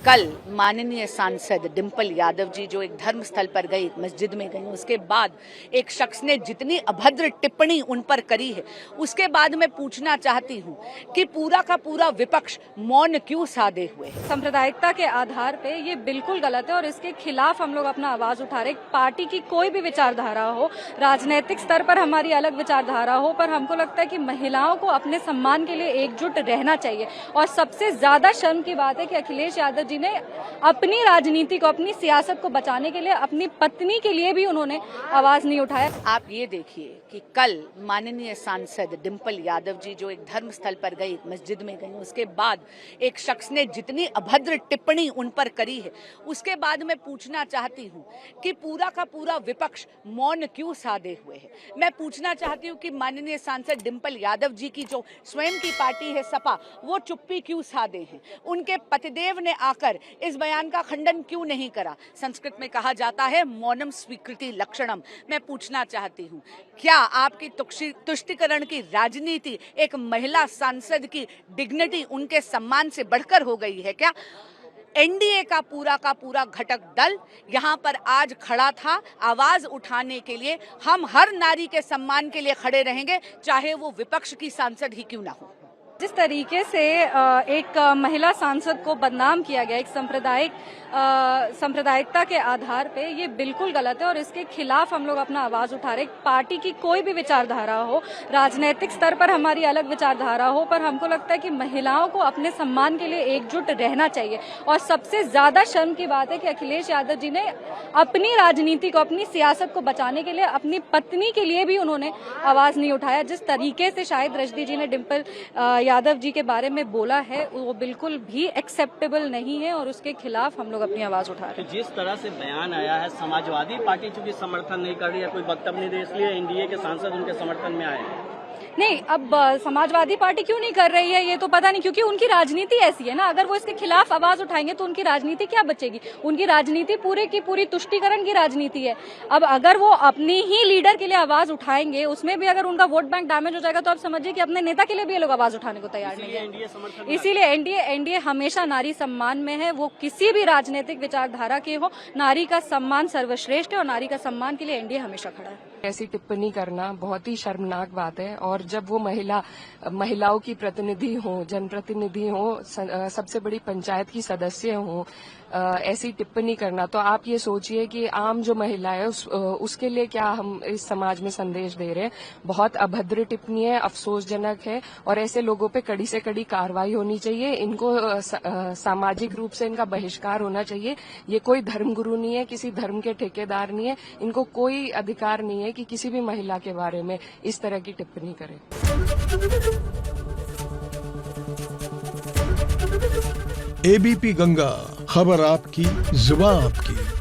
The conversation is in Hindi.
कल माननीय सांसद डिंपल यादव जी जो एक धर्म स्थल पर गई, मस्जिद में गई, उसके बाद एक शख्स ने जितनी अभद्र टिप्पणी उन पर करी है, उसके बाद मैं पूछना चाहती हूँ कि पूरा का पूरा विपक्ष मौन क्यों साधे हुए है। सांप्रदायिकता के आधार पे ये बिल्कुल गलत है और इसके खिलाफ हम लोग अपना आवाज उठा रहे। पार्टी की कोई भी विचारधारा हो, राजनीतिक स्तर पर हमारी अलग विचारधारा हो, पर हमको लगता है कि महिलाओं को अपने सम्मान के लिए एकजुट रहना चाहिए। और सबसे ज्यादा शर्म की बात है कि अखिलेश यादव जी ने अपनी राजनीति को, अपनी सियासत को बचाने के लिए अपनी पत्नी के लिए भी उन्होंने आवाज नहीं उठाया। आप ये देखिए कि कल माननीय सांसद डिंपल यादव जी जो एक धर्म स्थल पर गई, मस्जिद में गई, उसके बाद एक शख्स ने जितनी अभद्र टिप्पणी उन पर करी है, उसके बाद मैं पूछना चाहती हूँ कि पूरा का पूरा विपक्ष मौन क्यों साधे हुए है। मैं पूछना चाहती हूँ कि माननीय सांसद डिंपल यादव जी की जो स्वयं की पार्टी है सपा, वो चुप्पी क्यों साधे हैं। उनके पतिदेव ने आकर इस बयान का खंडन क्यों नहीं करा। संस्कृत में कहा जाता है मौनम स्वीकृति लक्षणम। मैं पूछना चाहती हूँ, क्या आपकी तुष्टीकरण की राजनीति एक महिला सांसद की डिग्निटी, उनके सम्मान से बढ़कर हो गई है क्या। एनडीए का पूरा घटक दल यहाँ पर आज खड़ा था आवाज उठाने के लिए। हम हर नारी के सम्मान के लिए खड़े रहेंगे, चाहे वो विपक्ष की सांसद ही क्यों ना हो। जिस तरीके से एक महिला सांसद को बदनाम किया गया, एक सांप्रदायिकता के आधार पे, ये बिल्कुल गलत है और इसके खिलाफ हम लोग अपना आवाज उठा रहे। पार्टी की कोई भी विचारधारा हो, राजनीतिक स्तर पर हमारी अलग विचारधारा हो, पर हमको लगता है कि महिलाओं को अपने सम्मान के लिए एकजुट रहना चाहिए। और सबसे ज्यादा शर्म की बात है कि अखिलेश यादव जी ने अपनी राजनीति को, अपनी सियासत को बचाने के लिए अपनी पत्नी के लिए भी उन्होंने आवाज नहीं उठाया। जिस तरीके से शायद रजनी जी ने डिंपल यादव जी के बारे में बोला है, वो बिल्कुल भी एक्सेप्टेबल नहीं है और उसके खिलाफ हम लोग अपनी आवाज उठा रहे हैं। जिस तरह से बयान आया है, समाजवादी पार्टी चूंकि समर्थन नहीं कर रही है, कोई वक्तव्य नहीं दे, इसलिए एनडीए के सांसद उनके समर्थन में आए हैं। नहीं, अब समाजवादी पार्टी क्यों नहीं कर रही है ये तो पता नहीं, क्योंकि उनकी राजनीति ऐसी है ना। अगर वो इसके खिलाफ आवाज उठाएंगे तो उनकी राजनीति क्या बचेगी। उनकी राजनीति पूरी की पूरी तुष्टीकरण की राजनीति है। अब अगर वो अपनी ही लीडर के लिए आवाज उठाएंगे, उसमें भी अगर उनका वोट बैंक डैमेज हो जाएगा, तो आप समझिए कि अपने नेता के लिए भी ये लोग आवाज उठाने को तैयार नहीं है। इसीलिए एनडीए हमेशा नारी सम्मान में है। वो किसी भी राजनीतिक विचारधारा के हो, नारी का सम्मान सर्वश्रेष्ठ है और नारी का सम्मान के लिए एनडीए हमेशा खड़ा है। ऐसी टिप्पणी करना बहुत ही शर्मनाक बात है। और जब वो महिलाओं की प्रतिनिधि हो, जनप्रतिनिधि हो, सबसे बड़ी पंचायत की सदस्य हो, ऐसी टिप्पणी करना, तो आप ये सोचिए कि आम जो महिला है उसके लिए क्या हम इस समाज में संदेश दे रहे हैं। बहुत अभद्र टिप्पणी है, अफसोसजनक है और ऐसे लोगों पे कड़ी से कड़ी कार्रवाई होनी चाहिए। इनको सामाजिक रूप से इनका बहिष्कार होना चाहिए। ये कोई धर्मगुरु नहीं है, किसी धर्म के ठेकेदार नहीं है। इनको कोई अधिकार नहीं है कि किसी भी महिला के बारे में इस तरह की टिप्पणी करें। एबीपी गंगा, खबर आपकी, जुबान आपकी।